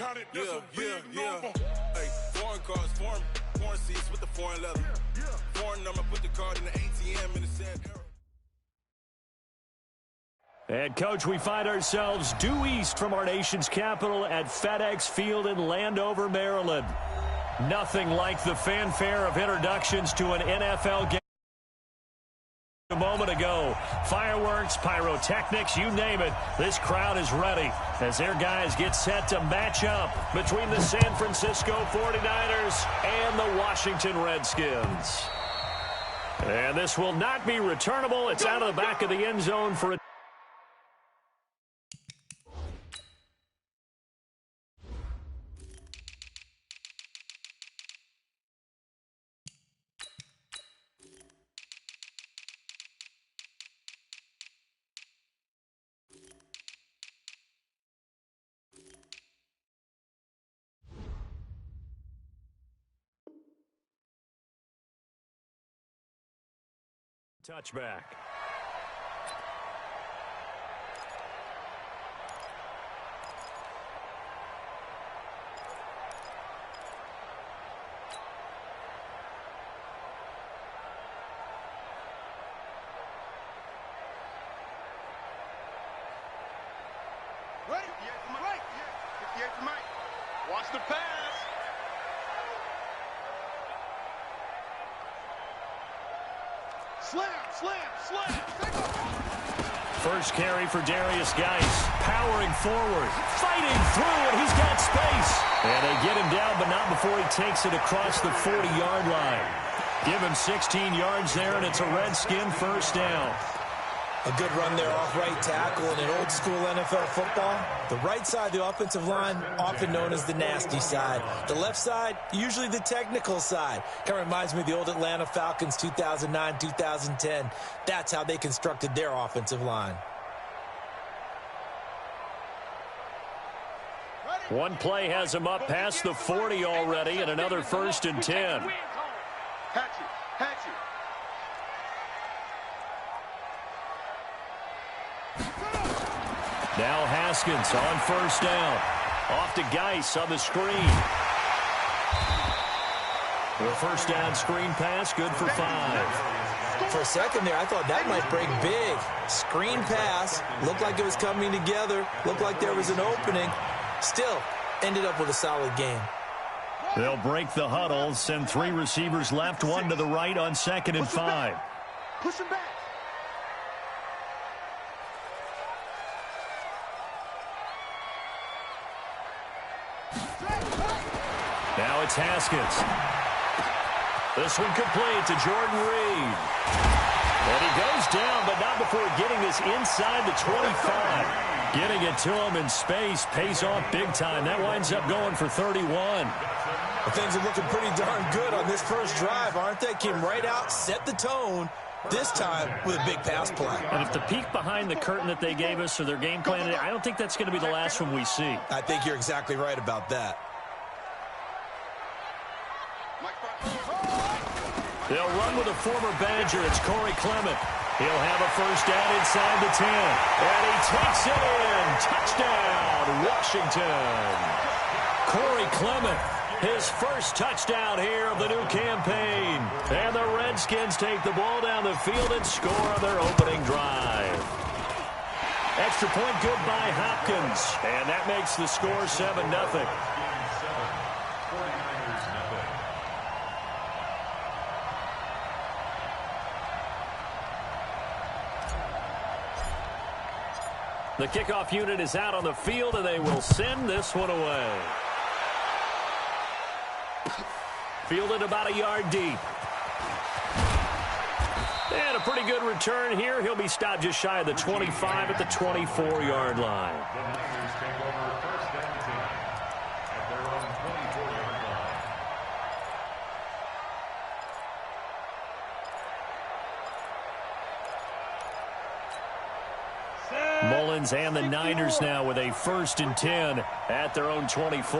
Hey, foreign cars, foreign seats with the foreign leather. Foreign number, put the card in the ATM in the sand era. And, Coach, we find ourselves due east from our nation's capital at FedEx Field in Landover, Maryland. Nothing like the fanfare of introductions to an NFL game a moment ago. Fireworks, pyrotechnics, you name it. This crowd is ready as their guys get set to match up between the San Francisco 49ers and the Washington Redskins. And this will not be returnable. It's out of the back of the end zone for a touchback. Right. 58 to Mike. Watch the pass. Slam. First carry for Darius Geis. Powering forward. Fighting through, and he's got space. And they get him down, but not before he takes it across the 40-yard line. Give him 16 yards there, and it's a Redskin first down. A good run there off right tackle in an old-school NFL football. The right side of the offensive line, often known as the nasty side. The left side, usually the technical side. Kind of reminds me of the old Atlanta Falcons 2009-2010. That's how they constructed their offensive line. One play has him up past the 40 already, and another 1st and 10. Hatchet. Now Haskins on first down. Off to Geis on the screen. The first down screen pass, good for 5. For a second there, I thought that might break big. Screen pass. Looked like it was coming together. Looked like there was an opening. Still, ended up with a solid game. They'll break the huddle, send 3 receivers left, 1 to the right on 2nd and 5. Push him back. Now it's Haskins. This one complete to Jordan Reed. And he goes down, but not before getting this inside the 25. Getting it to him in space pays off big time. That winds up going for 31. Well, things are looking pretty darn good on this first drive, aren't they? Came right out, set the tone, this time with a big pass play. And if the peek behind the curtain that they gave us or their game plan, I don't think that's going to be the last one we see. I think you're exactly right about that. They'll run with a former Badger. It's Corey Clement. He'll have a first down inside the 10. And he takes it in. Touchdown, Washington. Corey Clement, his first touchdown here of the new campaign. And the Redskins take the ball down the field and score on their opening drive. Extra point good by Hopkins. And that makes the score 7-0. The kickoff unit is out on the field, and they will send this one away. Fielded about a yard deep. And a pretty good return here. He'll be stopped just shy of the 25 at the 24-yard line. Mullins and the Niners now with a 1st and 10 at their own 24.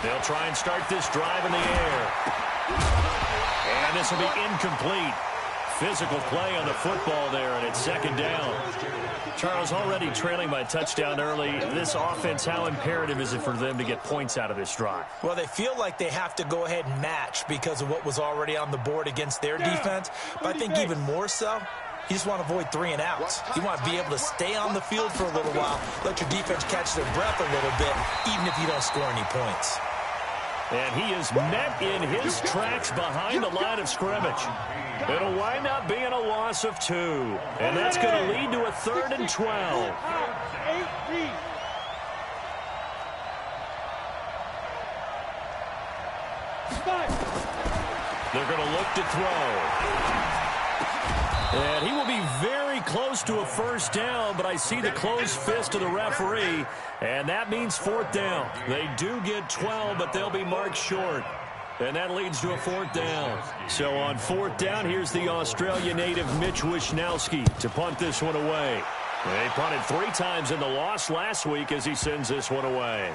They'll try and start this drive in the air. And this will be incomplete. Physical play on the football there, and it's 2nd down. Charles, already trailing by touchdown early. This offense, how imperative is it for them to get points out of this drive? Well, they feel like they have to go ahead and match because of what was already on the board against their defense. But I think even more so, you just want to avoid 3 and outs. You want to be able to stay on the field for a little while, let your defense catch their breath a little bit, even if you don't score any points. And he is met in his tracks behind the line of scrimmage. It'll wind up being a loss of 2. And that's going to lead to a 3rd and 12. They're going to look to throw. And he will be very close to a first down, but I see the closed fist of the referee, and that means 4th down. They do get 12, but they'll be marked short. And that leads to a 4th down. So on 4th down, here's the Australia native Mitch Wishnowsky to punt this one away. They punted 3 times in the loss last week as he sends this one away.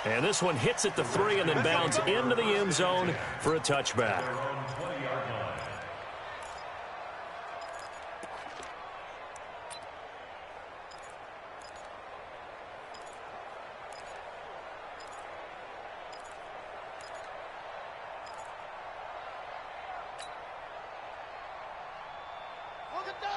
And this one hits at the 3 and then bounds into the end zone for a touchback.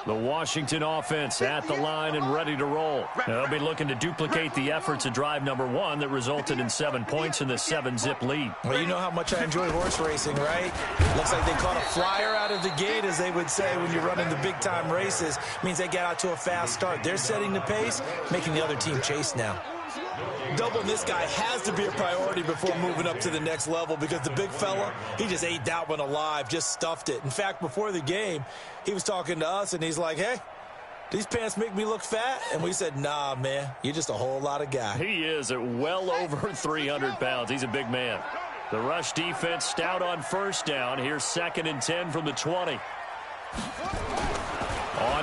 The Washington offense at the line and ready to roll. They'll be looking to duplicate the efforts of drive number 1 that resulted in 7 points in the 7-zip lead. Well, you know how much I enjoy horse racing, right? Looks like they caught a flyer out of the gate, as they would say when you're running the big-time races. Means they get out to a fast start. They're setting the pace, making the other team chase now. Doubling this guy has to be a priority before moving up to the next level because the big fella, he just ate that one alive, just stuffed it. In fact, before the game, he was talking to us, and he's like, hey, these pants make me look fat? And we said, nah, man, you're just a whole lot of guy. He is at well over 300 pounds. He's a big man. The rush defense stout on first down. Here's 2nd and 10 from the 20. On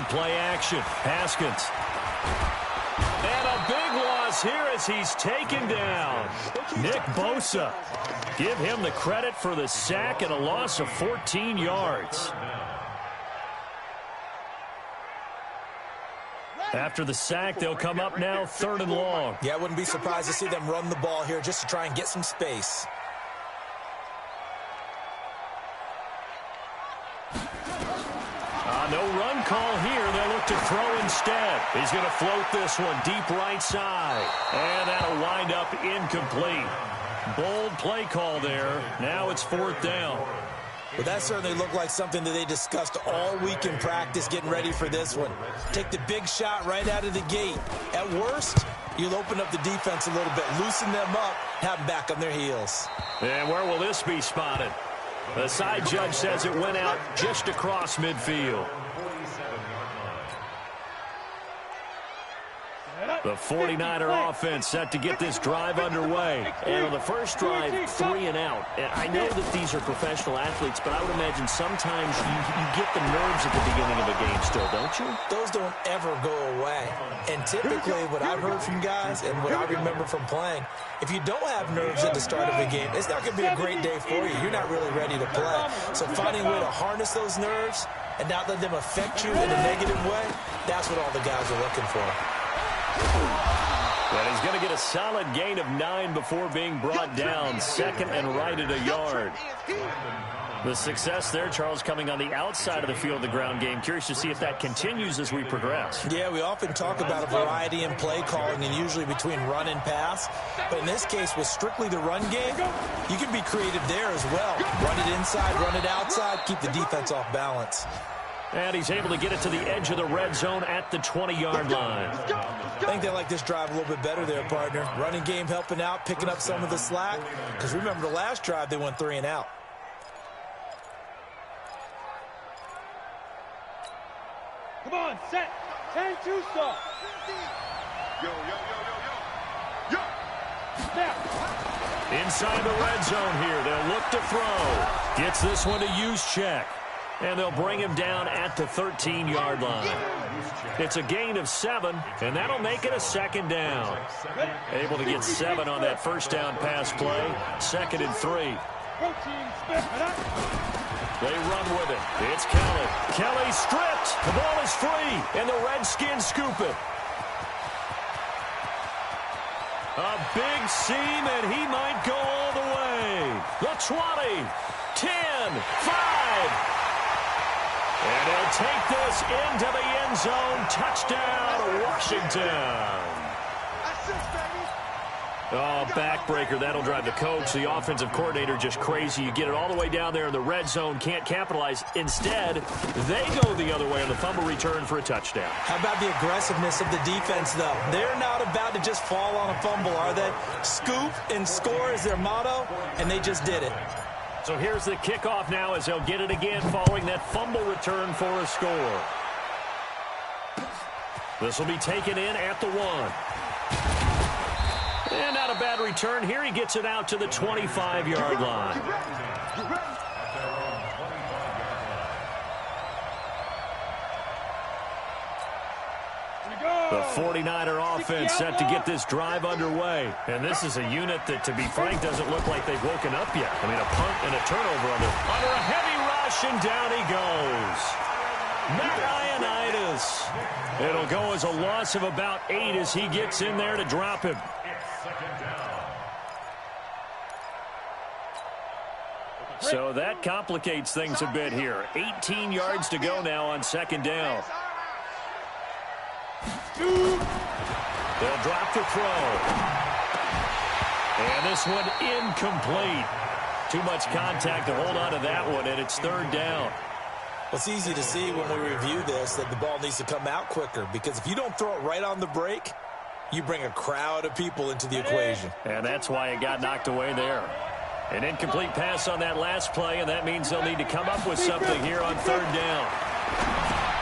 play action, Haskins. And a big loss here as he's taken down. Nick Bosa. Give him the credit for the sack and a loss of 14 yards. After the sack, they'll come up now 3rd and long. Yeah, I wouldn't be surprised to see them run the ball here just to try and get some space. No run call here. They'll look to throw instead. He's going to float this one deep right side. And that'll wind up incomplete. Bold play call there. Now it's 4th down. Well, that certainly looked like something that they discussed all week in practice getting ready for this one. Take the big shot right out of the gate. At worst, you'll open up the defense a little bit, loosen them up, have them back on their heels. And where will this be spotted? The side judge says it went out just across midfield. The 49er offense set to get this drive underway. And on the first drive, 3 and out. And I know that these are professional athletes, but I would imagine sometimes you get the nerves at the beginning of a game still, don't you? Those don't ever go away. And typically what I've heard from guys and what I remember from playing, if you don't have nerves at the start of a game, it's not going to be a great day for you. You're not really ready to play. So finding a way to harness those nerves and not let them affect you in a negative way, that's what all the guys are looking for. And he's going to get a solid gain of 9 before being brought down. 2nd and right at a yard. The success there, Charles, coming on the outside of the field, the ground game. Curious to see if that continues as we progress. Yeah, we often talk about a variety in play calling and usually between run and pass. But in this case, with strictly the run game, you can be creative there as well. Run it inside, run it outside, keep the defense off balance. And he's able to get it to the edge of the red zone at the 20-yard line. I think they like this drive a little bit better there, partner. Running game helping out, picking up some of the slack. Because remember, the last drive, they went 3 and out. Come on, set. 10-2 stop. Yo, yo, yo, yo, yo. Yo. Snap. Inside the red zone here. They'll look to throw. Gets this one to Juszczyk. And they'll bring him down at the 13-yard line. It's a gain of 7, and that'll make it a 2nd down. Able to get 7 on that first down pass play. 2nd and 3. They run with it. It's Kelly. Kelly stripped. The ball is free, and the Redskins scoop it. A big seam, and he might go all the way. The 20, 10, 5. And he'll take this into the end zone. Touchdown, Washington. Oh, backbreaker. That'll drive the coach, the offensive coordinator, just crazy. You get it all the way down there in the red zone, can't capitalize. Instead, they go the other way on the fumble return for a touchdown. How about the aggressiveness of the defense, though? They're not about to just fall on a fumble, are they? Scoop and score is their motto, and they just did it. So here's the kickoff now as they'll get it again following that fumble return for a score. This will be taken in at the 1. And not a bad return here. He gets it out to the 25-yard line. The 49er offense set to get this drive underway. And this is a unit that, to be frank, doesn't look like they've woken up yet. I mean, a punt and a turnover under a heavy rush, and down he goes. Matt Ioannidis. It'll go as a loss of about 8 as he gets in there to drop him. So that complicates things a bit here. 18 yards to go now on second down. They'll drop the throw. And this one incomplete. Too much contact to hold on to that one, and it's third down. Well, it's easy to see when we review this that the ball needs to come out quicker, because if you don't throw it right on the break, you bring a crowd of people into the equation. And that's why it got knocked away there. An incomplete pass on that last play, and that means they'll need to come up with something here on third down.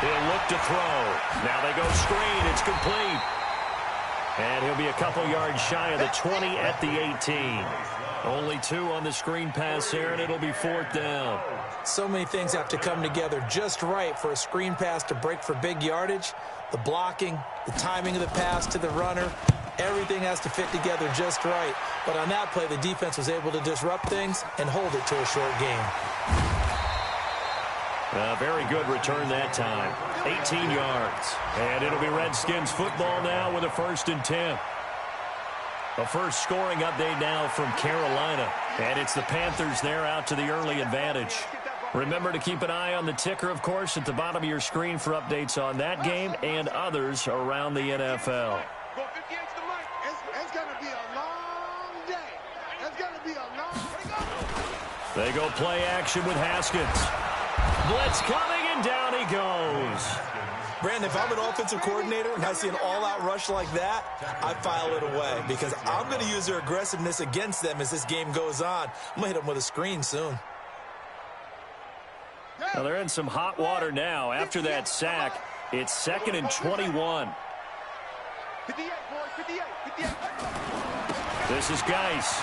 He'll look to throw. Now they go screen. It's complete. And he'll be a couple yards shy of the 20 at the 18. Only 2 on the screen pass there, and it'll be fourth down. So many things have to come together just right for a screen pass to break for big yardage. The blocking, the timing of the pass to the runner, everything has to fit together just right. But on that play, the defense was able to disrupt things and hold it to a short game. A very good return that time. 18 yards. And it'll be Redskins football now with a 1st and 10. A first scoring update now from Carolina. And it's the Panthers there out to the early advantage. Remember to keep an eye on the ticker, of course, at the bottom of your screen for updates on that game and others around the NFL. It's going to be a long day. It's going to be a long day. They go play action with Haskins. Blitz coming, and down he goes. Brandon, if I'm an offensive coordinator and I see an all-out rush like that, I file it away because I'm going to use their aggressiveness against them as this game goes on. I'm going to hit them with a screen soon. Well, they're in some hot water now. After that sack, it's 2nd and 21. 58, boys, 58. This is Geis.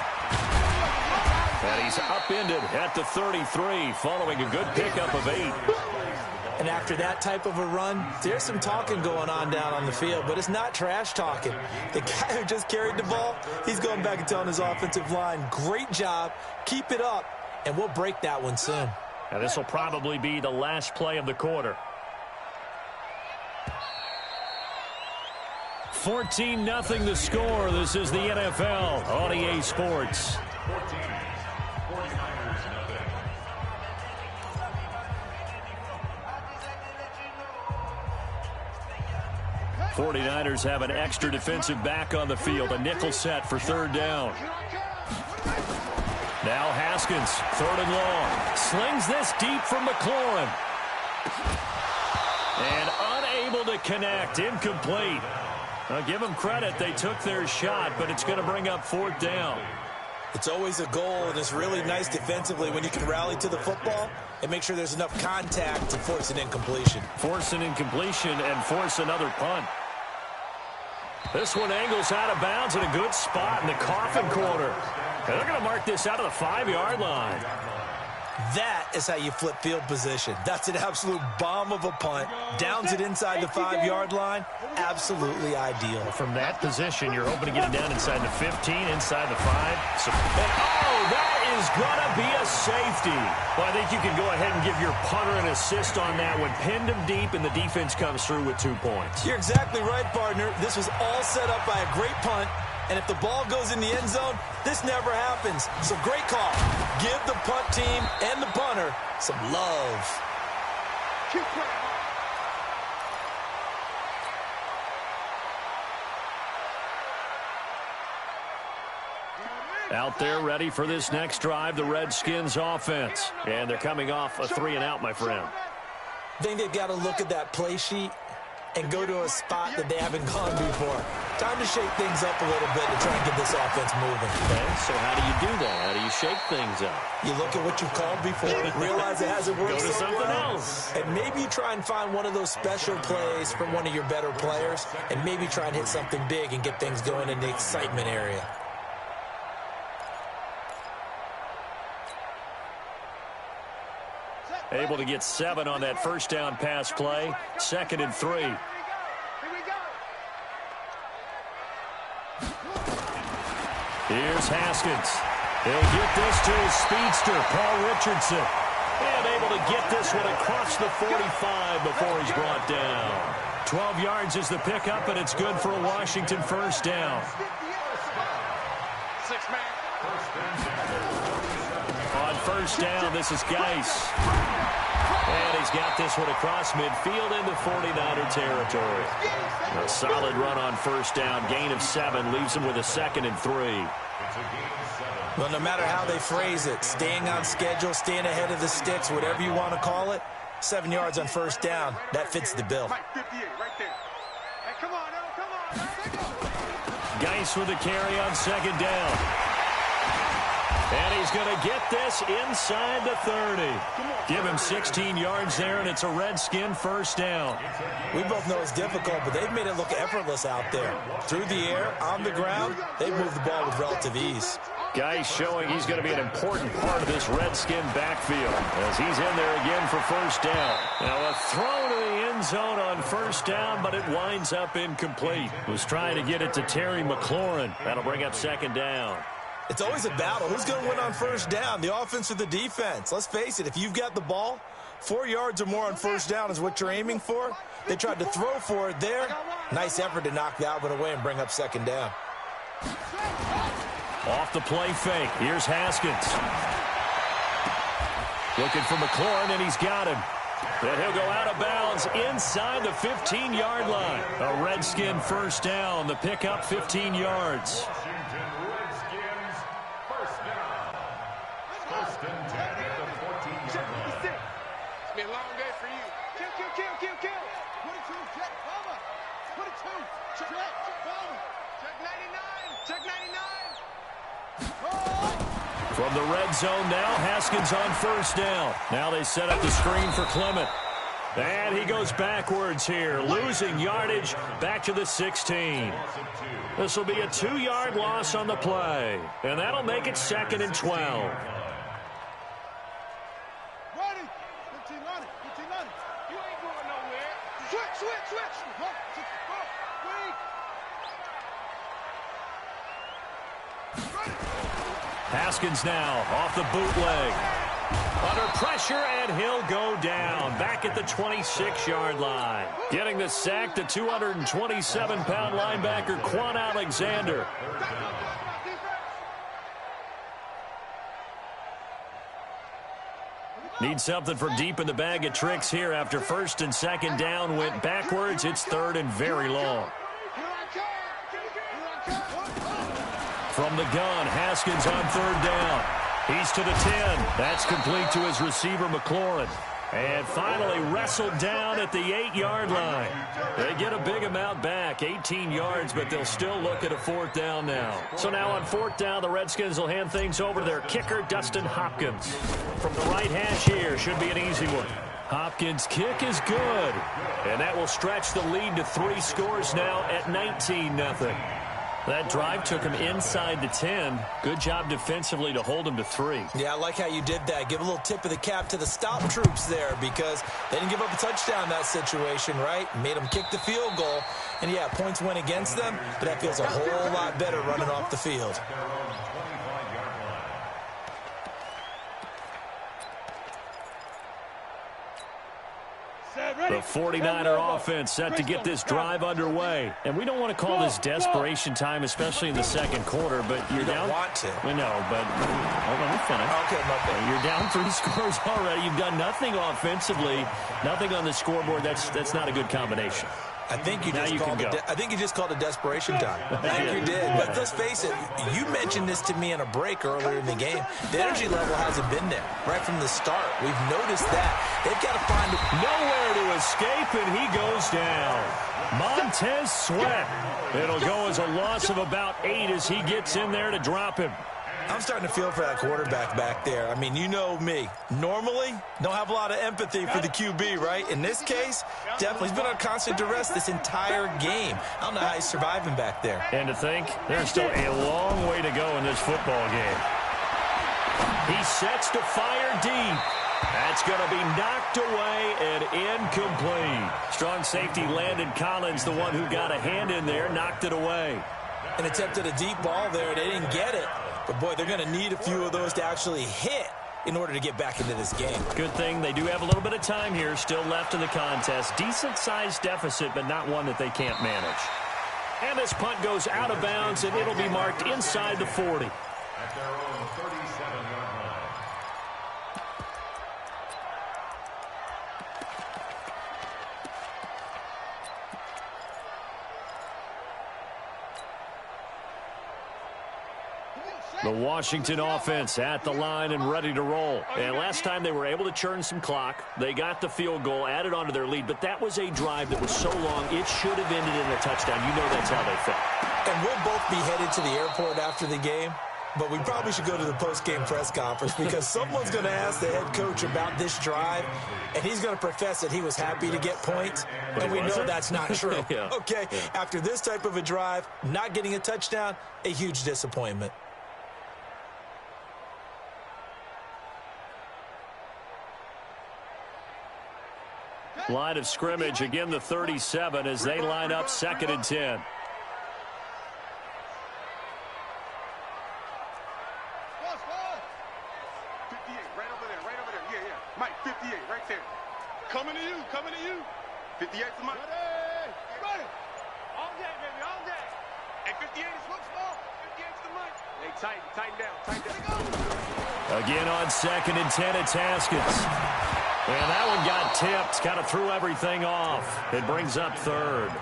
And he's upended at the 33 following a good pickup of 8. And after that type of a run, there's some talking going on down on the field, but it's not trash talking. The guy who just carried the ball, he's going back and telling his offensive line, great job, keep it up, and we'll break that one soon. Now this will probably be the last play of the quarter. 14-0 the score. This is the NFL on EA Sports. 49ers have an extra defensive back on the field. A nickel set for third down. Now Haskins, 3rd and long. Slings this deep from McLaurin. And unable to connect. Incomplete. I'll give them credit. They took their shot, but it's going to bring up 4th down. It's always a goal, and it's really nice defensively when you can rally to the football and make sure there's enough contact to force an incompletion. Force an incompletion and force another punt. This one angles out of bounds in a good spot in the coffin corner. And they're going to mark this out of the 5-yard line. That is how you flip field position. That's an absolute bomb of a punt. Downs it inside the 5-yard line. Absolutely ideal. From that position, you're hoping to get it down inside the 15, inside the 5. And, oh, that is going to be a safety. Well, I think you can go ahead and give your punter an assist on that one. Pinned him deep, and the defense comes through with 2 points. You're exactly right, partner. This was all set up by a great punt, and if the ball goes in the end zone, this never happens. So great call. Give the punt team and the punter some love. Keep playing. Out there ready for this next drive, the Redskins offense. And they're coming off a 3-and-out, my friend. I think they've got to look at that play sheet and go to a spot that they haven't gone before. Time to shake things up a little bit to try and get this offense moving. Okay, so how do you do that? How do you shake things up? You look at what you've called before, realize it hasn't worked Go to so something well, else. and maybe you try and find one of those special plays from one of your better players, and maybe try and hit something big and get things going in the excitement area. Able to get 7 on that first down pass play. 2nd and 3. Here we go. Here's Haskins. He'll get this to his speedster, Paul Richardson. And able to get this one across the 45 before he's brought down. 12 yards is the pickup, and it's good for a Washington first down. 6-man. On first down, this is Geis. And he's got this one across midfield into 49er territory. A solid run on first down. Gain of 7 leaves him with a 2nd and 3. Well, no matter how they phrase it, staying on schedule, staying ahead of the sticks, whatever you want to call it, 7 yards on first down, that fits the bill. Mike 58 right there. Hey, come on, Earl, come on. Geis with the carry on 2nd down. And he's going to get this inside the 30. Give him 16 yards there, and it's a Redskin first down. We both know it's difficult, but they've made it look effortless out there. Through the air, on the ground, they've moved the ball with relative ease. Geis showing he's going to be an important part of this Redskin backfield as he's in there again for first down. Now a throw to the end zone on first down, but it winds up incomplete. Was trying to get it to Terry McLaurin. That'll bring up 2nd down. It's always a battle. Who's going to win on first down, the offense or the defense? Let's face it, if you've got the ball, 4 yards or more on first down is what you're aiming for. They tried to throw for it there. Nice effort to knock that one away and bring up 2nd down. Off the play fake. Here's Haskins. Looking for McLaurin, and he's got him. And he'll go out of bounds inside the 15-yard line. A Redskin first down. The pickup 15 yards. Be a long day for you. Kill. 22, check, cover. 22, check, cover. Check 99. From the red zone now, Haskins on first down. Now they set up the screen for Clement. And he goes backwards here, losing yardage back to the 16. This will be a 2-yard loss on the play. And that'll make it 2nd and 12. Haskins now off the bootleg. Under pressure, and he'll go down. Back at the 26-yard line. Getting the sack, the 227-pound linebacker, Quan Alexander. Need something for deep in the bag of tricks here after 1st and 2nd down went backwards. It's 3rd and very long. From the gun, Haskins on 3rd down. He's to the 10. That's complete to his receiver, McLaurin. And finally wrestled down at the 8-yard line. They get a big amount back, 18 yards, but they'll still look at a 4th down now. So now on 4th down, the Redskins will hand things over to their kicker, Dustin Hopkins. From the right hash here, should be an easy one. Hopkins' kick is good. And that will stretch the lead to 3 scores now at 19-0. That drive took him inside the 10. Good job defensively to hold him to 3. Yeah, I like how you did that. Give a little tip of the cap to the stop troops there because they didn't give up a touchdown in that situation, right? Made them kick the field goal. And, yeah, points went against them, but that feels a whole lot better running off the field. The 49er offense set to get this drive underway. And we don't want to call this desperation time, especially in the second quarter, but you're down. You don't want to. We know, but hold on, let me finish. Okay, my bad. You're down 3 scores already. You've done nothing offensively, nothing on the scoreboard. That's not a good combination. I think you just called it desperation time. I think you did. But let's face it, you mentioned this to me in a break earlier in the game. The energy level hasn't been there right from the start. We've noticed that. They've got to find nowhere to escape, and he goes down. Montez Sweat. It'll go as a loss of about 8 as he gets in there to drop him. I'm starting to feel for that quarterback back there. I mean, you know me. Normally, don't have a lot of empathy for the QB, right? In this case, definitely. He's been on constant duress this entire game. I don't know how he's surviving back there. And to think, there's still a long way to go in this football game. He sets to fire deep. That's going to be knocked away and incomplete. Strong safety Landon Collins, the one who got a hand in there, knocked it away. And attempted a deep ball there. They didn't get it. But, boy, they're going to need a few of those to actually hit in order to get back into this game. Good thing they do have a little bit of time here still left in the contest. Decent-sized deficit, but not one that they can't manage. And this punt goes out of bounds, and it'll be marked inside the 40. At their own 37-yard line. The Washington offense at the line and ready to roll. And last time they were able to churn some clock. They got the field goal, added onto their lead, but that was a drive that was so long it should have ended in a touchdown. You know that's how they felt. And we'll both be headed to the airport after the game, but we probably should go to the post-game press conference because someone's going to ask the head coach about this drive, and he's going to profess that he was happy to get points, and we know that's not true. Yeah. Okay, after this type of a drive, not getting a touchdown, a huge disappointment. Line of scrimmage, again the 37 as they line up 2nd and 10. Mike, 58, right there. Coming to you. 58 to Mike. Ready. All day, baby, all day. And 58 is what's ball. 58 to Mike. Hey, tighten down. Again on 2nd and 10, it's Haskins. And that one got tipped, kind of threw everything off. It brings up 3rd.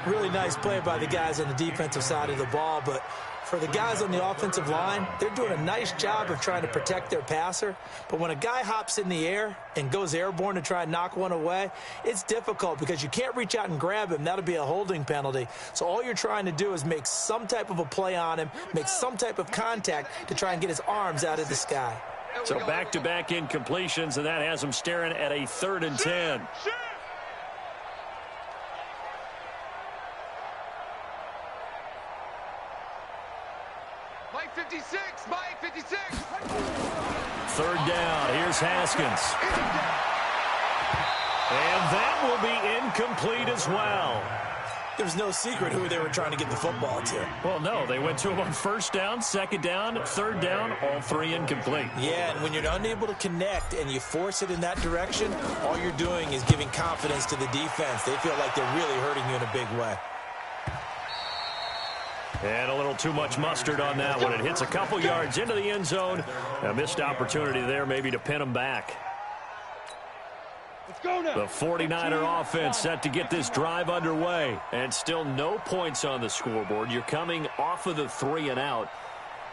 Really nice play by the guys on the defensive side of the ball, but for the guys on the offensive line, they're doing a nice job of trying to protect their passer. But when a guy hops in the air and goes airborne to try and knock one away, it's difficult because you can't reach out and grab him. That'll be a holding penalty. So all you're trying to do is make some type of a play on him, make some type of contact to try and get his arms out of the sky. So back-to-back incompletions, and that has them staring at a 3rd and 10. Mike 56, Mike 56. 3rd down, here's Haskins. And that will be incomplete as well. There's no secret who they were trying to get the football to. Well, no, they went to him on 1st down, 2nd down, 3rd down, all 3 incomplete. Yeah, and when you're unable to connect and you force it in that direction, all you're doing is giving confidence to the defense. They feel like they're really hurting you in a big way. And a little too much mustard on that one. It hits a couple yards into the end zone. A missed opportunity there maybe to pin them back. The 49er offense set to get this drive underway. And still no points on the scoreboard. You're coming off of the 3 and out.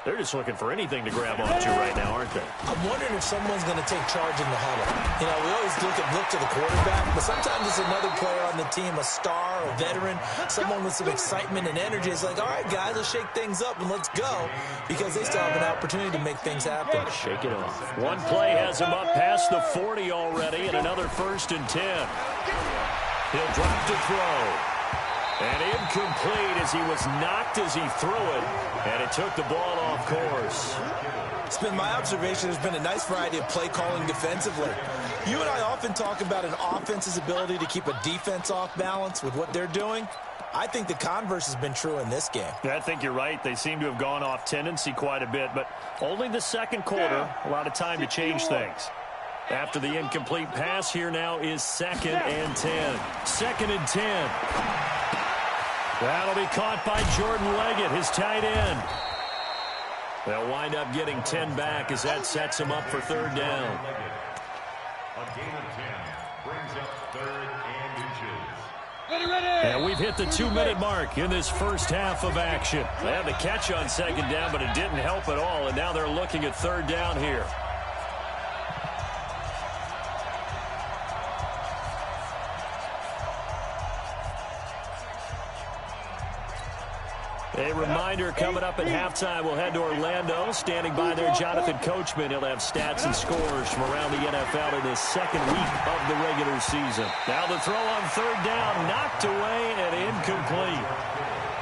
They're just looking for anything to grab onto right now, aren't they? I'm wondering if someone's going to take charge in the huddle. You know, we always look to the quarterback, but sometimes it's another player on the team, a star, a veteran, someone with some excitement and energy. It's like, all right, guys, let's shake things up and let's go, because they still have an opportunity to make things happen. Shake it off. One play has him up past the 40 already, and another 1st and 10. He'll drop to throw. And incomplete as he was knocked as he threw it, and it took the ball off course. It's been my observation there's been a nice variety of play calling defensively. You and I often talk about an offense's ability to keep a defense off balance with what they're doing. I think the converse has been true in this game. I think you're right. They seem to have gone off tendency quite a bit, but only the 2nd quarter, a lot of time to change things. After the incomplete pass, here now is 2nd and 10. 2nd and 10. That'll be caught by Jordan Leggett, his tight end. They'll wind up getting 10 back as that sets them up for 3rd down. A gain of 10 brings up 3rd and inches. And we've hit the 2-minute mark in this first half of action. They had the catch on 2nd down, but it didn't help at all, and now they're looking at 3rd down here. A reminder, coming up at halftime, we'll head to Orlando. Standing by there, Jonathan Coachman. He'll have stats and scores from around the NFL in his 2nd week of the regular season. Now the throw on 3rd down, knocked away and incomplete.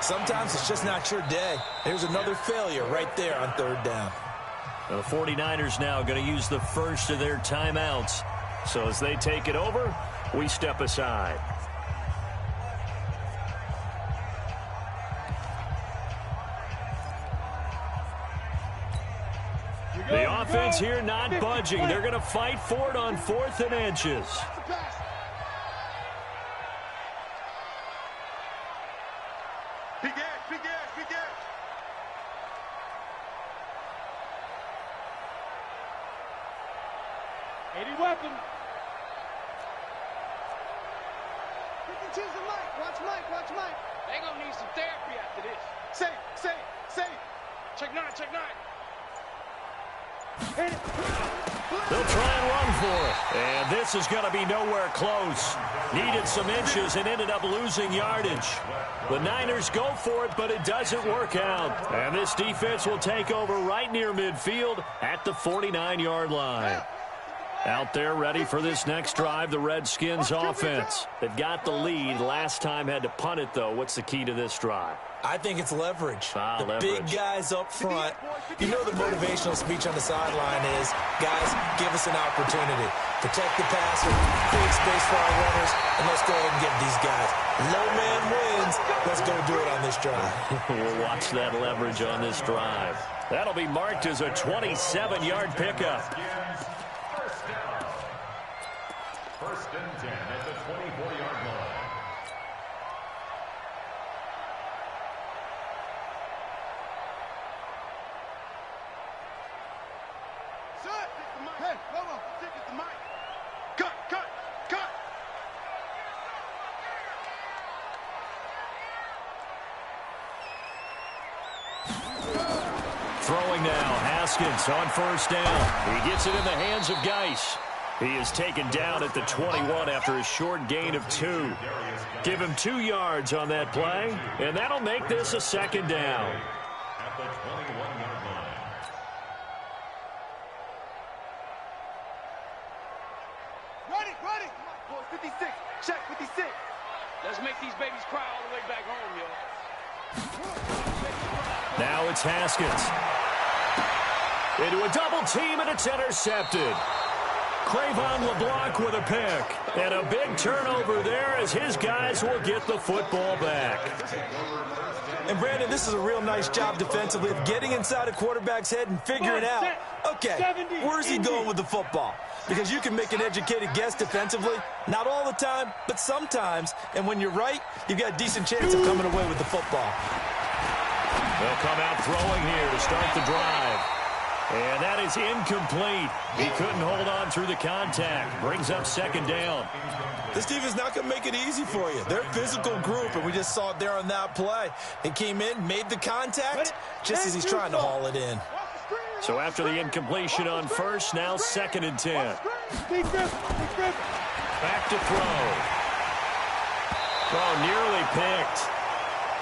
Sometimes it's just not your day. There's another failure right there on 3rd down. The 49ers now going to use the first of their timeouts. So as they take it over, we step aside. The offense here not budging. They're going to fight for it on 4th and inches. Big ass, big ass, big ass. Weapon. You can choose the mic. Watch Mike, watch Mike. They gonna need some therapy after this. Say. Check 9, check 9. They'll try and run for it. And this is going to be nowhere close. Needed some inches and ended up losing yardage. The Niners go for it, but it doesn't work out. And this defense will take over right near midfield at the 49-yard line. Out there ready for this next drive, the Redskins offense. They've got the lead. Last time had to punt it, though. What's the key to this drive? I think it's leverage. The leverage. Big guys up front. You know the motivational speech on the sideline is, guys, give us an opportunity. Protect the passer, create space for our runners, and let's go ahead and get these guys. Low man wins. Let's go do it on this drive. We'll watch that leverage on this drive. That'll be marked as a 27-yard pickup. First and 10 at the 24-yard line. Hey, Lobo, stick at the mic. Cut. Throwing now, Haskins on 1st down. He gets it in the hands of Geis. He is taken down at the 21 after a short gain of 2. Give him 2 yards on that play, and that'll make this a 2nd down. At the 21-yard line. Ready. Come on, boys, 56. Check 56. Let's make these babies cry all the way back home, yo. Now it's Haskins. Into a double team, and it's intercepted. Cravon LeBlanc with a pick. And a big turnover there as his guys will get the football back. And, Brandon, this is a real nice job defensively of getting inside a quarterback's head and figuring out, okay, where's he going with the football? Because you can make an educated guess defensively. Not all the time, but sometimes. And when you're right, you've got a decent chance of coming away with the football. They'll come out throwing here to start the drive. And that is incomplete. He couldn't hold on through the contact. Brings up 2nd down. This team is not going to make it easy for you. They're a physical group, and we just saw it there on that play. He came in, made the contact, just as he's trying to haul it in. So after the incompletion on 1st, now 2nd and 10. Back to throw. Oh, nearly picked.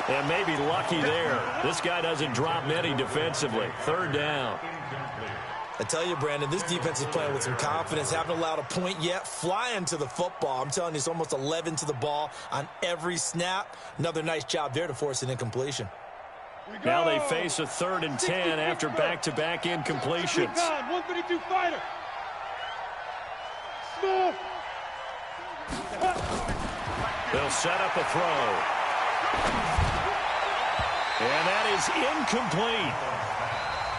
And maybe lucky there. This guy doesn't drop many defensively. 3rd down. I tell you, Brandon, this defense is playing with some confidence. Haven't allowed a point yet. Flying to the football. I'm telling you, it's almost 11 to the ball on every snap. Another nice job there to force an incompletion. Now they face a 3rd and 10 after back-to-back incompletions. 152 fighter. They'll set up a throw. And that is incomplete.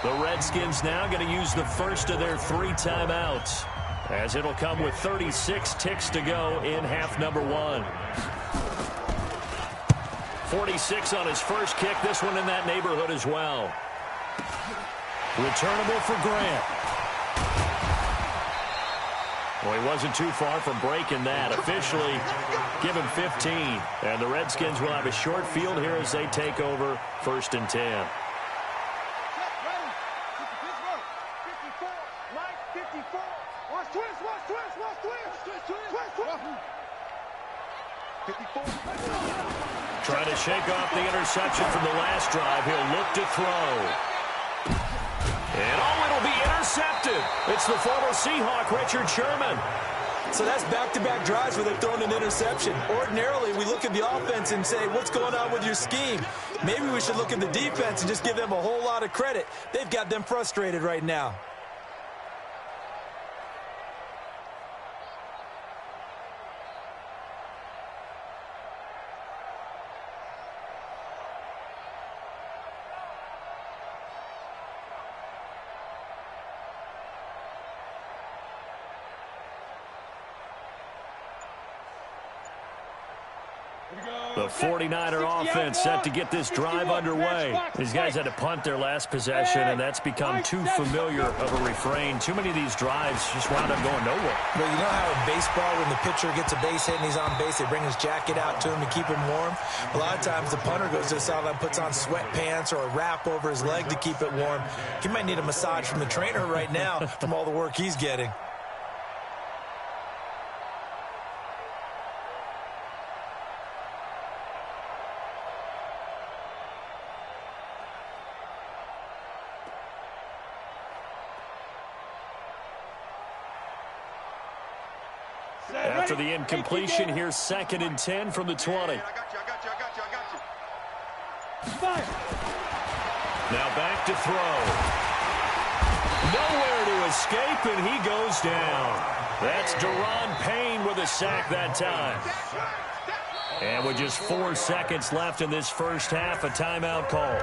The Redskins now going to use the first of their 3 timeouts. as it'll come with 36 ticks to go in half number 1. 46 on his first kick. This one in that neighborhood as well. Returnable for Grant. Well, he wasn't too far from breaking that. Officially, give him 15. And the Redskins will have a short field here as they take over 1st and 10. Trying to shake off the interception from the last drive. He'll look to throw. And it'll be intercepted. It's the former Seahawk, Richard Sherman. So that's back-to-back drives where they've thrown an interception. Ordinarily, we look at the offense and say, what's going on with your scheme? Maybe we should look at the defense and just give them a whole lot of credit. They've got them frustrated right now. The 49er offense set to get this drive underway. These guys had to punt their last possession, and that's become too familiar of a refrain. Too many of these drives just wound up going nowhere. Well, you know how in baseball, when the pitcher gets a base hit and he's on base, they bring his jacket out to him to keep him warm? A lot of times the punter goes to the sideline, puts on sweatpants or a wrap over his leg to keep it warm. He might need a massage from the trainer right now from all the work he's getting. After the incompletion, here's 2nd and 10 from the 20. I got you. Now back to throw. Nowhere to escape, and he goes down. That's Daron Payne with a sack that time. And with just 4 seconds left in this first half, a timeout call.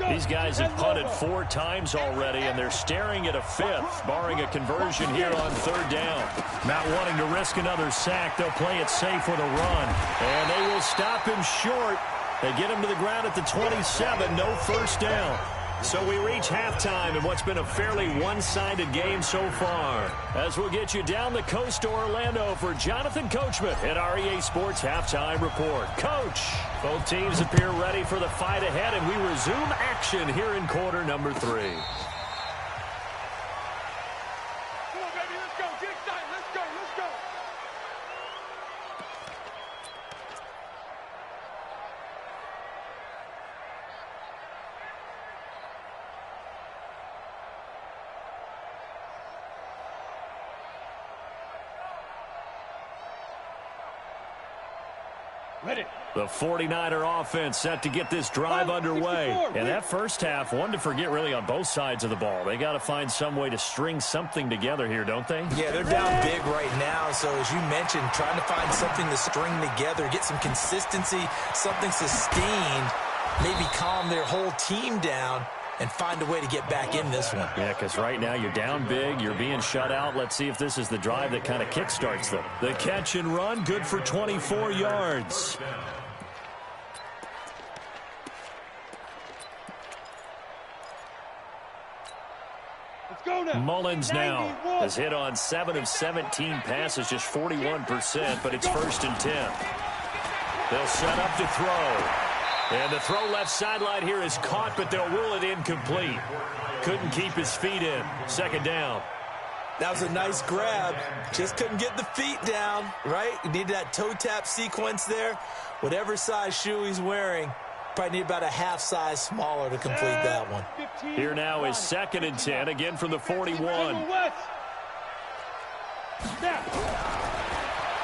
These guys have punted 4 times already, and they're staring at a 5th, barring a conversion here on 3rd down. Not wanting to risk another sack, they'll play it safe with a run. And they will stop him short. They get him to the ground at the 27, no first down. So we reach halftime in what's been a fairly one-sided game so far. As we'll get you down the coast to Orlando for Jonathan Coachman at our EA Sports Halftime Report. Coach, both teams appear ready for the fight ahead, and we resume action here in quarter number 3. Come on, baby, let's go. Get excited. Let's go. Ready. The 49er offense set to get this drive underway. And that first half, one to forget really on both sides of the ball. They got to find some way to string something together here, don't they? Yeah, they're down big right now. So as you mentioned, trying to find something to string together, get some consistency, something sustained, maybe calm their whole team down and find a way to get back in this one. Yeah, because right now you're down big, you're being shut out. Let's see if this is the drive that kind of kickstarts them. The catch and run, good for 24 yards. Let's go now. Mullins now has hit on 7 of 17 passes, just 41%, but it's 1st and 10. They'll set up to throw. And the throw left sideline here is caught, but they'll rule it incomplete. Couldn't keep his feet in. 2nd down. That was a nice grab. Just couldn't get the feet down, right? You needed that toe tap sequence there. Whatever size shoe he's wearing, probably need about a half size smaller to complete that one. Here now is 2nd and 10, again from the 41.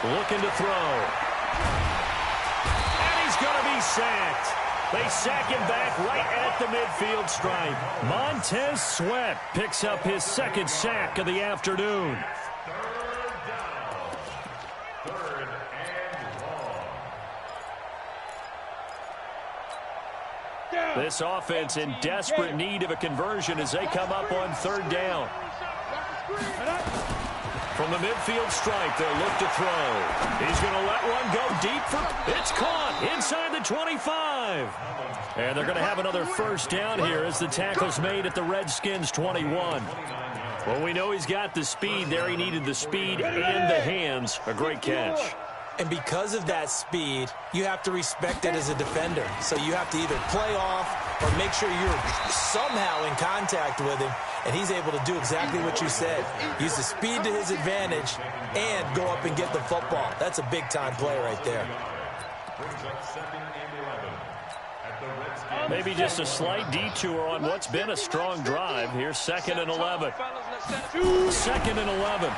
Looking to throw. And he's going to be sacked. They sack him back right at the midfield stripe. Montez Sweat picks up his 2nd sack of the afternoon. This offense in desperate need of a conversion as they come up on third down. From the midfield stripe, they'll look to throw. He's going to let one go deep for... It's caught inside the 25. And they're going to have another first down here as the tackle's made at the Redskins' 21. Well, we know he's got the speed there. He needed the speed and the hands. A great catch. And because of that speed, you have to respect it as a defender. So you have to either play off or make sure you're somehow in contact with him, and he's able to do exactly what you said. Use the speed to his advantage and go up and get the football. That's a big-time play right there. Maybe just a slight detour on what's been a strong drive. Here's 2nd and 11. 2nd and 11.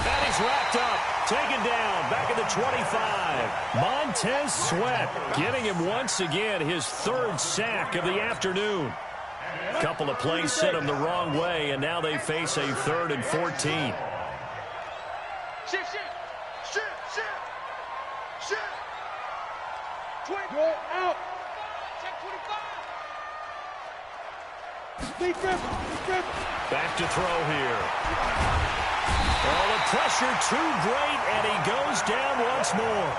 And he's wrapped up, taken down, back at the 25. Montez Sweat getting him once again his 3rd sack of the afternoon. A couple of plays sent him the wrong way, and now they face a 3rd and 14. Go out. Back to throw here. Oh, the pressure too great, and he goes down once more.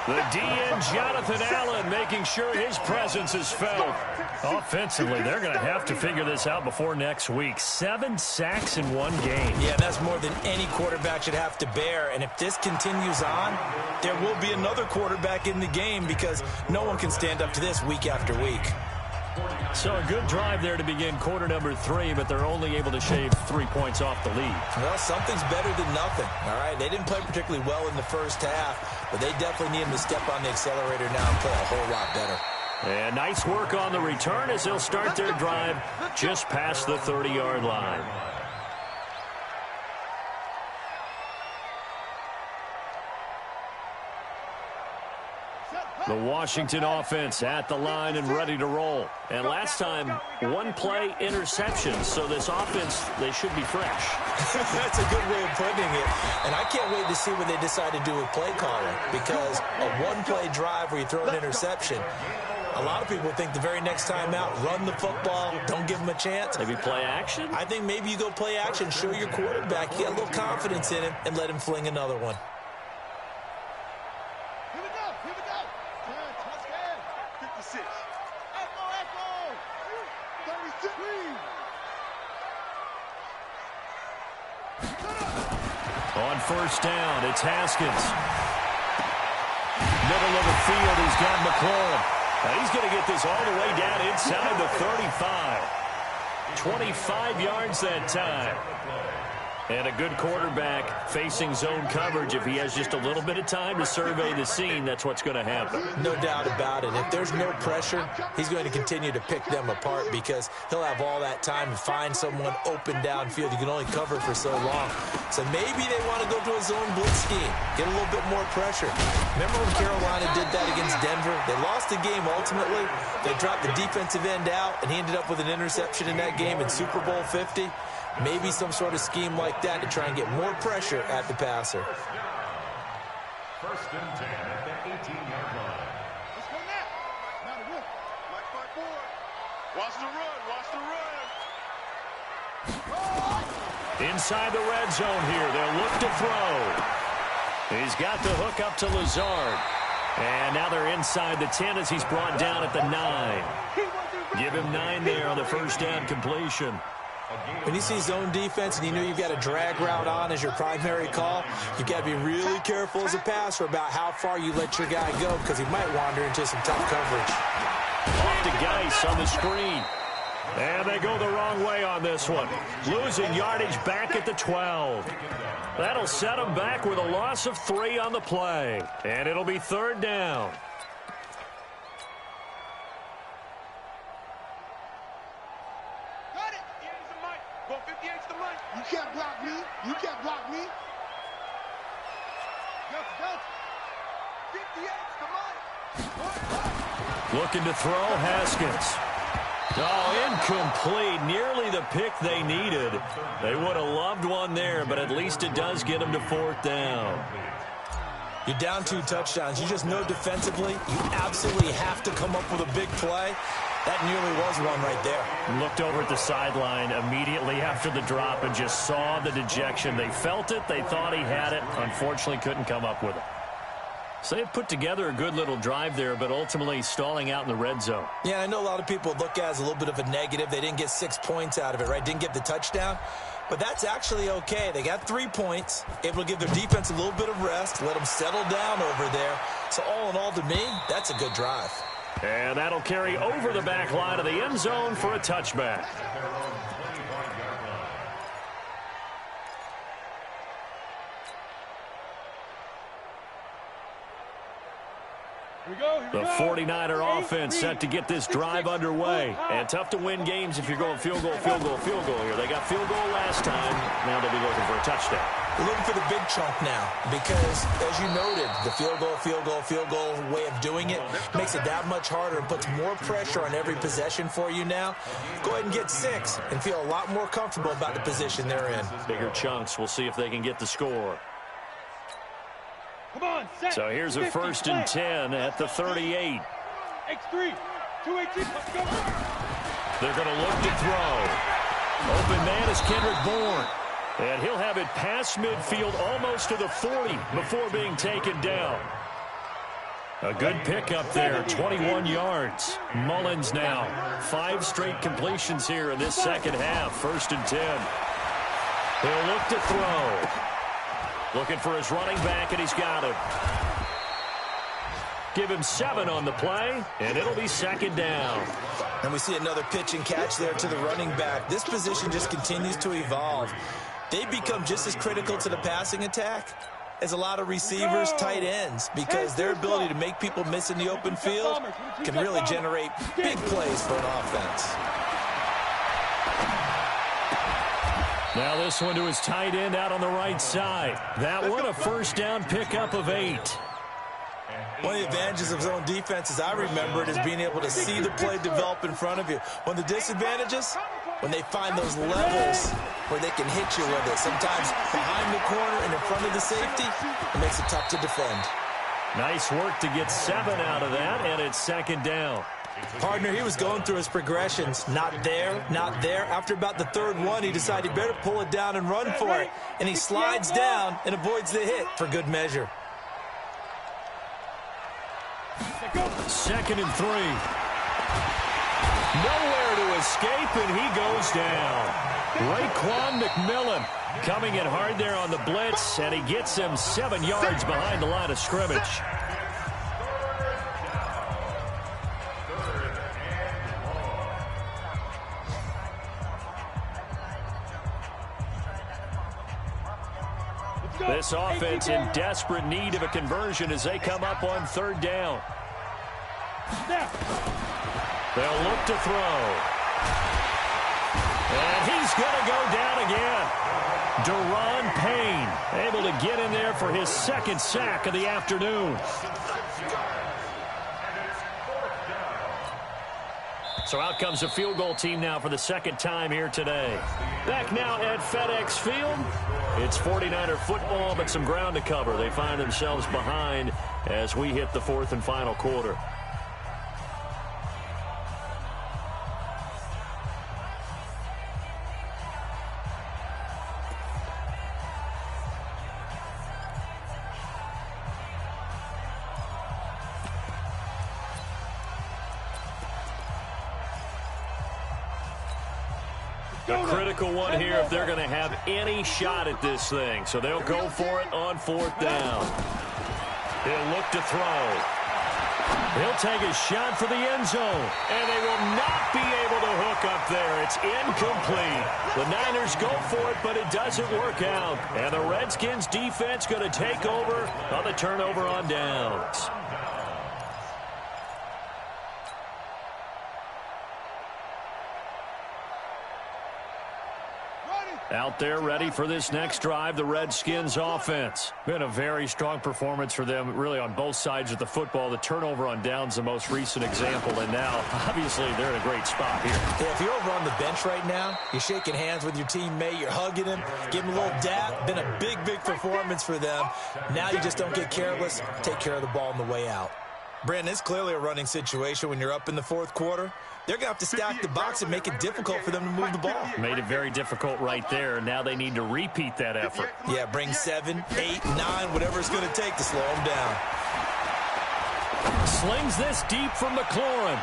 The DN, Jonathan Allen, making sure his presence is felt. Offensively, they're going to have to figure this out before next week. 7 sacks in one game. Yeah, that's more than any quarterback should have to bear. And if this continues on, there will be another quarterback in the game because no one can stand up to this week after week. So a good drive there to begin quarter number 3, but they're only able to shave 3 points off the lead. Well, something's better than nothing, all right? They didn't play particularly well in the first half, but they definitely need him to step on the accelerator now and play a whole lot better. And nice work on the return as they'll start their drive just past the 30-yard line. The Washington offense at the line and ready to roll. And last time, 1-play interception. So this offense, they should be fresh. That's a good way of putting it. And I can't wait to see what they decide to do with play calling. Because a 1-play drive where you throw an interception, a lot of people think the very next time out, run the football, don't give them a chance. Maybe play action? I think maybe you go play action, show your quarterback, you get a little confidence in him, and let him fling another one. On first down, it's Haskins. Middle of the field, he's got McLaurin. Now he's going to get this all the way down inside the 35. 25 yards that time. And a good quarterback facing zone coverage. If he has just a little bit of time to survey the scene, that's what's going to happen. No doubt about it. If there's no pressure, he's going to continue to pick them apart because he'll have all that time to find someone open downfield. You can only cover for so long. So maybe they want to go to a zone blitz scheme, get a little bit more pressure. Remember when Carolina did that against Denver? They lost the game ultimately. They dropped the defensive end out, and he ended up with an interception in that game in Super Bowl 50. Maybe some sort of scheme like that to try and get more pressure at the passer. 1st and 10 at the 18-yard line. Let's go now. Now to work. Like 5-4. Watch the run. Watch the run. Inside the red zone here. They'll look to throw. He's got the hook up to Lazard. And now they're inside the 10 as he's brought down at the 9. Give him 9 there on the first down completion. When you see zone defense and you know you've got a drag route on as your primary call, you've got to be really careful as a passer about how far you let your guy go because he might wander into some tough coverage. Off to Geis on the screen. And they go the wrong way on this one. Losing yardage back at the 12. That'll set them back with a loss of 3 on the play. And it'll be 3rd down. You can't block me. You can't block me. Looking to throw, Haskins. Oh, incomplete. Nearly the pick they needed. They would have loved one there, but at least it does get them to 4th down. You're down 2 touchdowns. You just know defensively you absolutely have to come up with a big play. That nearly was one right there. Looked over at the sideline immediately after the drop and just saw the dejection. They felt it. They thought he had it. Unfortunately, couldn't come up with it. So they've put together a good little drive there, but ultimately stalling out in the red zone. Yeah, I know a lot of people look at it as a little bit of a negative. They didn't get 6 points out of it, right? Didn't get the touchdown. But that's actually okay. They got 3 points, able to give their defense a little bit of rest, let them settle down over there. So all in all, to me, that's a good drive. And that'll carry over the back line of the end zone for a touchback. The 49er offense set to get this drive underway. And tough to win games if you're going field goal, field goal, field goal here. They got field goal last time. Now they'll be looking for a touchdown. We're looking for the big chunk now because, as you noted, the field goal way of doing it makes it that much harder and puts more pressure on every possession for you now. Go ahead and get 6 and feel a lot more comfortable about the position they're in. Bigger chunks. We'll see if they can get the score. Come on, set. So here's a 1st and 10 at the 38. X3, 218, let's go. They're going to look to throw. Open man is Kendrick Bourne. And he'll have it past midfield almost to the 40 before being taken down. A good pickup there, 21 yards. Mullins now, 5 straight completions here in this second half. 1st and 10. He'll look to throw. Looking for his running back, and he's got him. Give him 7 on the play, and it'll be 2nd down. And we see another pitch and catch there to the running back. This position just continues to evolve. They become just as critical to the passing attack as a lot of receivers, tight ends, because their ability to make people miss in the open field can really generate big plays for an offense. Now this one to his tight end out on the right side. That one a 1st down pickup of 8. One of the advantages of zone defense, as I remember it, is being able to see the play develop in front of you. One of the disadvantages, when they find those levels where they can hit you with it. Sometimes behind the corner and in front of the safety, it makes it tough to defend. Nice work to get 7 out of that, and it's 2nd down. Partner, he was going through his progressions. Not there, not there. After about the 3rd one, he decided he better pull it down and run for it. And he slides down and avoids the hit for good measure. 2nd and 3. Nowhere to escape, and he goes down. Raekwon McMillan coming in hard there on the blitz, and he gets him 7 yards behind the line of scrimmage. This offense in desperate need of a conversion as they come up on 3rd down. They'll look to throw. And he's going to go down again. Daron Payne able to get in there for his 2nd sack of the afternoon. So out comes the field goal team now for the 2nd time here today. Back now at FedEx Field. It's 49er football, but some ground to cover. They find themselves behind as we hit the 4th and final quarter. A critical one here if they're going to have any shot at this thing. So they'll go for it on 4th down. He'll look to throw. He'll take a shot for the end zone. And they will not be able to hook up there. It's incomplete. The Niners go for it, but it doesn't work out. And the Redskins defense going to take over on the turnover on downs. Out there ready for this next drive, the Redskins offense. Been a very strong performance for them, really on both sides of the football. The turnover on downs, the most recent example, and now, obviously, they're in a great spot here. Yeah, if you're over on the bench right now, you're shaking hands with your teammate, you're hugging him, giving him a little dap. Been a big, big performance for them. Now you just don't get careless, take care of the ball on the way out. Brandon, it's clearly a running situation when you're up in the fourth quarter. They're going to have to stack the box and make it difficult for them to move the ball. Made it very difficult right there. Now they need to repeat that effort. Yeah, bring 7, 8, 9, whatever it's going to take to slow them down. Slings this deep from McLaurin.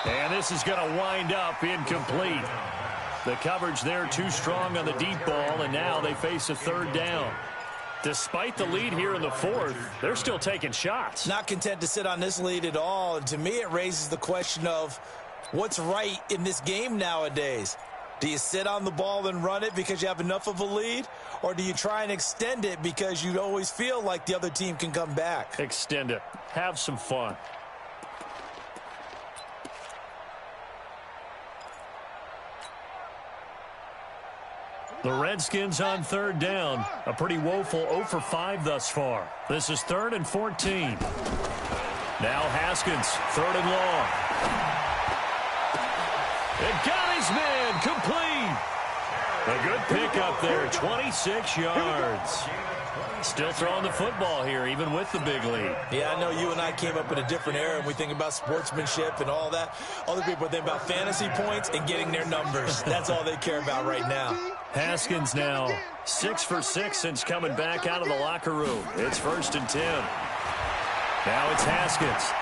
And this is going to wind up incomplete. The coverage there too strong on the deep ball, and now they face a third down. Despite the lead here in the fourth, they're still taking shots. Not content to sit on this lead at all. And to me, it raises the question of what's right in this game nowadays. Do you sit on the ball and run it because you have enough of a lead? Or do you try and extend it because you always feel like the other team can come back? Extend it. Have some fun. The Redskins on third down. A pretty woeful 0 for 5 thus far. This is 3rd and 14. Now Haskins, 3rd and long. It got his man complete. A good pickup there, 26 yards. Still throwing the football here, even with the big lead. Yeah, I know you and I came up in a different era, and we think about sportsmanship and all that. Other people think about fantasy points and getting their numbers. That's all they care about right now. Haskins now 6 for 6 since coming back out of the locker room. It's 1st and 10. Now it's Haskins.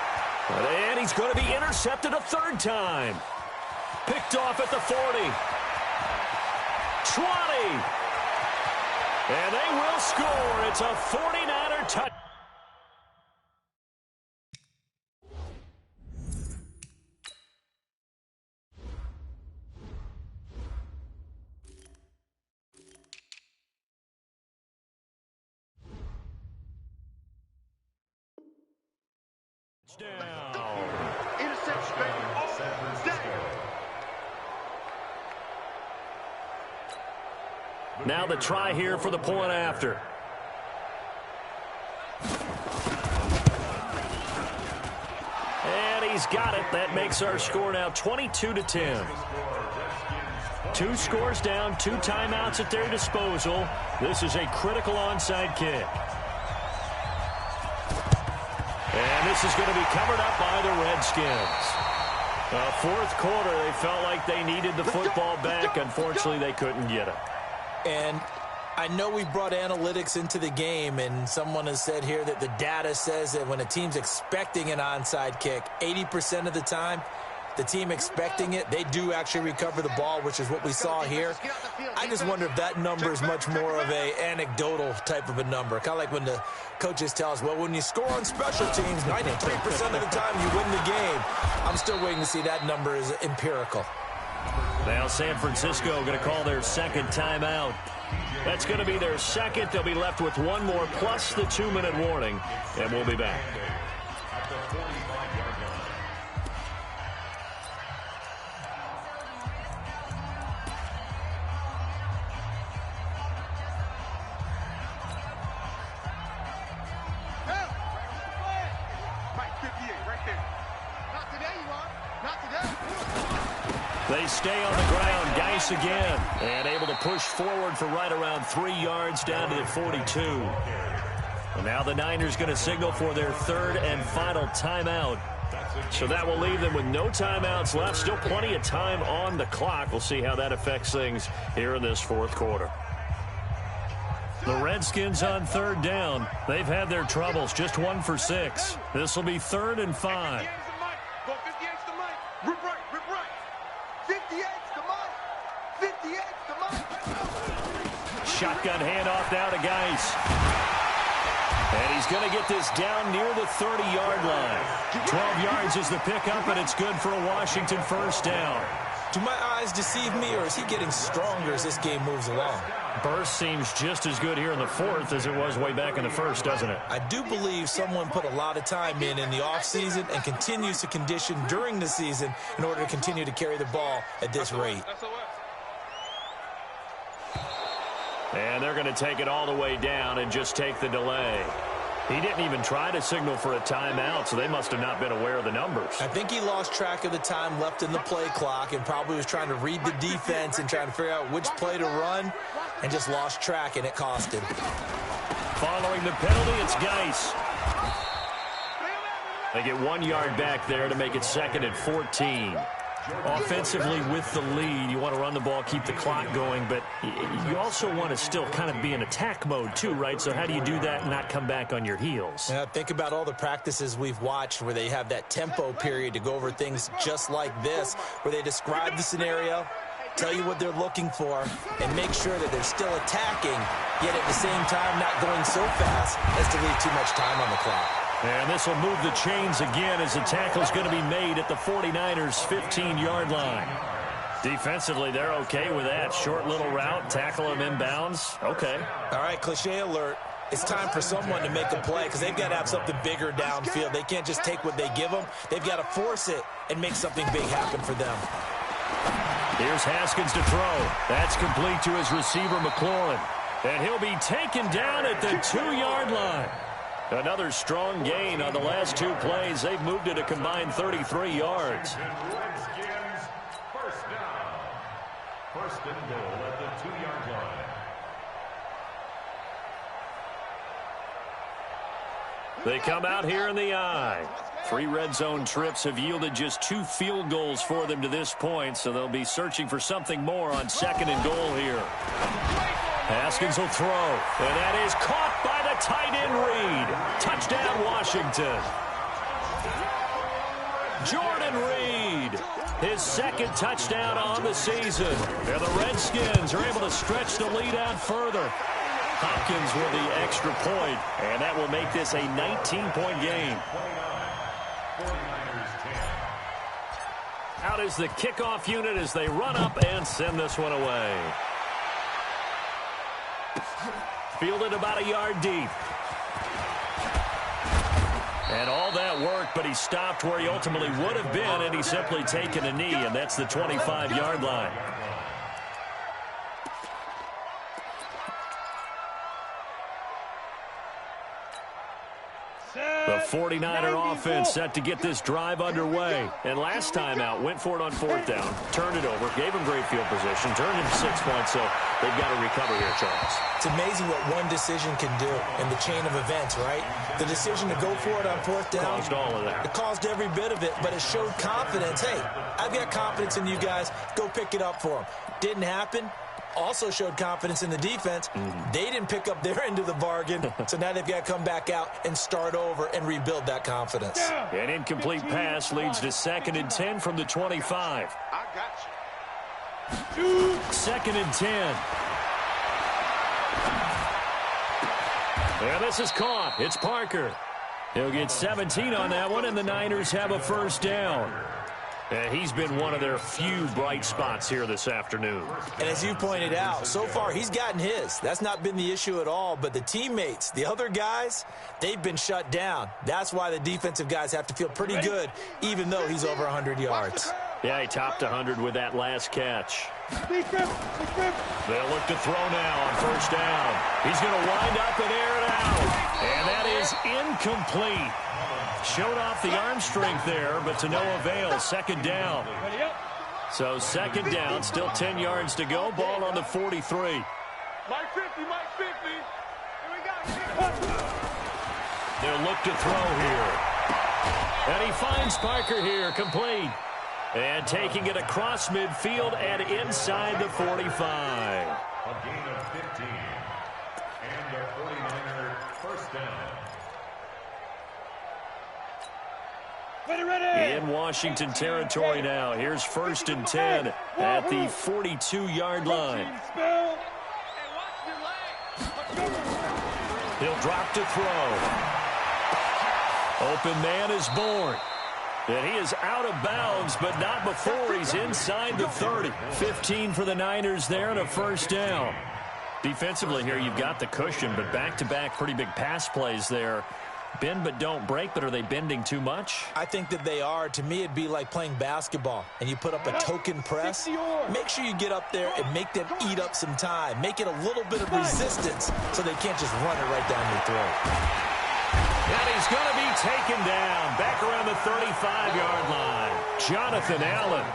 And he's going to be intercepted a 3rd time. Picked off at the 40. 20. And they will score. It's a 49er touchdown. Interception, baby. Now the try here for the point after. And he's got it. That makes our score now 22-10. 2 scores down, 2 timeouts at their disposal. This is a critical onside kick. And this is going to be covered up by the Redskins. Fourth quarter, they felt like they needed the football back. Unfortunately, they couldn't get it. And I know we brought analytics into the game, and someone has said here that the data says that when a team's expecting an onside kick, 80% of the time, the team expecting it, they do actually recover the ball, which is what we saw here. I just wonder if that number is much more of a anecdotal type of a number. Kind of like when the coaches tell us, well, when you score on special teams, 93% of the time you win the game. I'm still waiting to see that number is empirical. Now San Francisco going to call their 2nd timeout. That's going to be their 2nd. They'll be left with 1 more plus the 2-minute warning, and we'll be back. They stay on the ground. Geis again. And able to push forward for right around 3 yards down to the 42. And now the Niners going to signal for their 3rd and final timeout. So that will leave them with no timeouts left. Still plenty of time on the clock. We'll see how that affects things here in this 4th quarter. The Redskins on 3rd down. They've had their troubles. Just 1 for 6. This will be 3rd and 5. Shotgun handoff now to Geis. And he's going to get this down near the 30-yard line. 12 yards is the pickup, and it's good for a Washington 1st down. Do my eyes deceive me, or is he getting stronger as this game moves along? Burst seems just as good here in the 4th as it was way back in the 1st, doesn't it? I do believe someone put a lot of time in the offseason and continues to condition during the season in order to continue to carry the ball at this rate. And they're going to take it all the way down and just take the delay. He didn't even try to signal for a timeout, so they must have not been aware of the numbers. I think he lost track of the time left in the play clock and probably was trying to read the defense and trying to figure out which play to run and just lost track, and it cost him. Following the penalty, it's Geis. They get 1 yard back there to make it 2nd and 14. Offensively with the lead, you want to run the ball, keep the clock going, but you also want to still kind of be in attack mode too, right? So how do you do that and not come back on your heels? Yeah, think about all the practices we've watched where they have that tempo period to go over things just like this, where they describe the scenario, tell you what they're looking for, and make sure that they're still attacking, yet at the same time not going so fast as to leave too much time on the clock. And this will move the chains again as the tackle's going to be made at the 49ers' 15-yard line. Defensively, they're okay with that. Short little route, tackle him inbounds. Okay. All right, cliche alert. It's time for someone to make a play because they've got to have something bigger downfield. They can't just take what they give them. They've got to force it and make something big happen for them. Here's Haskins to throw. That's complete to his receiver, McLaurin. And he'll be taken down at the 2-yard line. Another strong gain on the last 2 plays. They've moved it a combined 33 yards. Redskins, first down. First and goal at the 2-yard line. They come out here in the eye. 3 red zone trips have yielded just 2 field goals for them to this point, so they'll be searching for something more on 2nd and goal here. Haskins will throw, and that is caught by the tight end Reed. Touchdown, Washington. Jordan Reed, his 2nd touchdown on the season. And the Redskins are able to stretch the lead out further. Hopkins with the extra point, and that will make this a 19-point game. Out is the kickoff unit as they run up and send this one away. Fielded about a yard deep. And all that work, but he stopped where he ultimately would have been, and he's simply taken a knee, and that's the 25-yard line. The 49er offense set to get this drive underway. And last time out, went for it on 4th down, turned it over, gave him great field position, turned him 6 points, so they've got to recover here, Charles. It's amazing what one decision can do in the chain of events, right? The decision to go for it on 4th down. Caused all of that. It caused every bit of it, but it showed confidence. Hey, I've got confidence in you guys. Go pick it up for them. Didn't happen. Also showed confidence in the defense. They didn't pick up their end of the bargain, so now they've got to come back out and start over and rebuild that confidence. An incomplete pass leads to 2nd and 10 from the 25. I got you. 2nd and 10. And this is caught. It's Parker. He'll get 17 on that one, and the Niners have a 1st down. And he's been one of their few bright spots here this afternoon. And as you pointed out, so far he's gotten his. That's not been the issue at all. But the teammates, the other guys, they've been shut down. That's why the defensive guys have to feel pretty good, even though he's over 100 yards. Yeah, he topped 100 with that last catch. They'll look to throw now on 1st down. He's going to wind up and air it out. And that is incomplete. Showed off the arm strength there, but to no avail. 2nd down. So 2nd down, still 10 yards to go. Ball on the 43. Mike 50, Mike 50. Here we go. They'll look to throw here. And he finds Parker here, complete. And taking it across midfield and inside the 45. A gain of 15. And a 49er 1st down. In Washington territory now. Here's 1st and 10 at the 42-yard line. He'll drop to throw. Open man is born. And he is out of bounds, but not before he's inside the 30. 15 for the Niners there and a 1st down. Defensively here, you've got the cushion, but back-to-back pretty big pass plays there. Bend but don't break, but are they bending too much? I think that they are. To me, it'd be like playing basketball, and you put up a token press. Make sure you get up there and make them eat up some time. Make it a little bit of resistance so they can't just run it right down your throat. And he's going to be taken down back around the 35-yard line. Jonathan Allen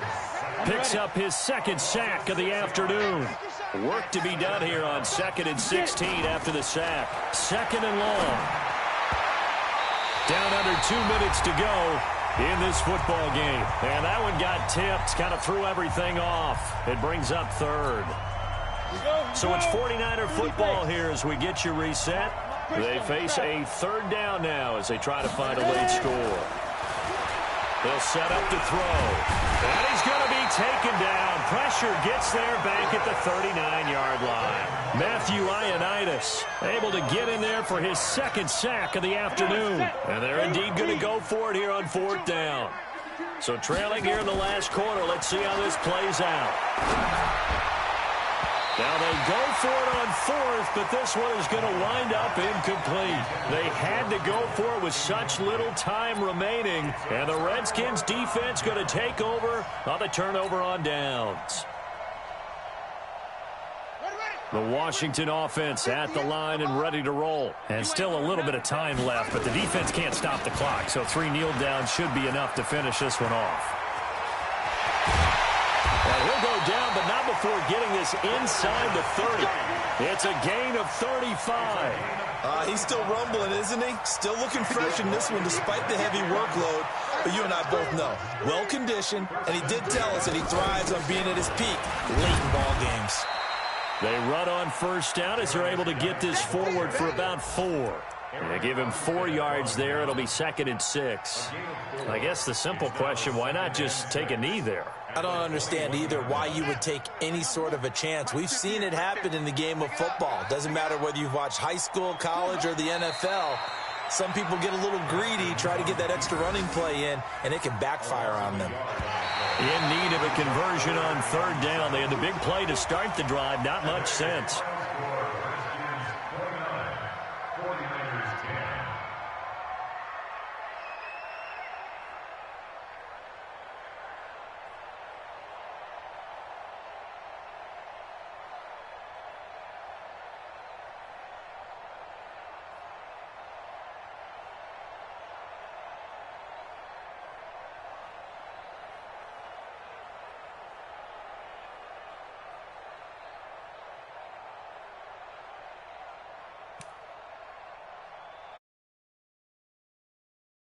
picks up his second sack of the afternoon. Work to be done here on 2nd and 16 after the sack. 2nd and long. Down under 2 minutes to go in this football game. And that one got tipped, kind of threw everything off. It brings up 3rd. So it's 49er football here as we get you reset. They face a 3rd down now as they try to find a late score. They'll set up to throw. And he's going to be taken down. Pressure gets there back at the 39-yard line. Matthew Ioannidis able to get in there for his 2nd sack of the afternoon. And they're indeed going to go for it here on 4th down. So trailing here in the last quarter. Let's see how this plays out. Now they go for it on 4th, but this one is going to wind up incomplete. They had to go for it with such little time remaining, and the Redskins defense going to take over on the turnover on downs. The Washington offense at the line and ready to roll. And still a little bit of time left, but the defense can't stop the clock, so 3 kneel downs should be enough to finish this one off. And he'll go down, but not before getting this inside the 30. It's a gain of 35. He's still rumbling, isn't he? Still looking fresh in this one despite the heavy workload. But you and I both know, well-conditioned, and he did tell us that he thrives on being at his peak late in ball games. They run on 1st down as they're able to get this forward for about 4. And they give him 4 yards there. It'll be 2nd and 6. I guess the simple question, why not just take a knee there? I don't understand either why you would take any sort of a chance. We've seen it happen in the game of football. Doesn't matter whether you've watched high school, college, or the NFL. Some people get a little greedy, try to get that extra running play in, and it can backfire on them. In need of a conversion on 3rd down. They had the big play to start the drive. Not much sense.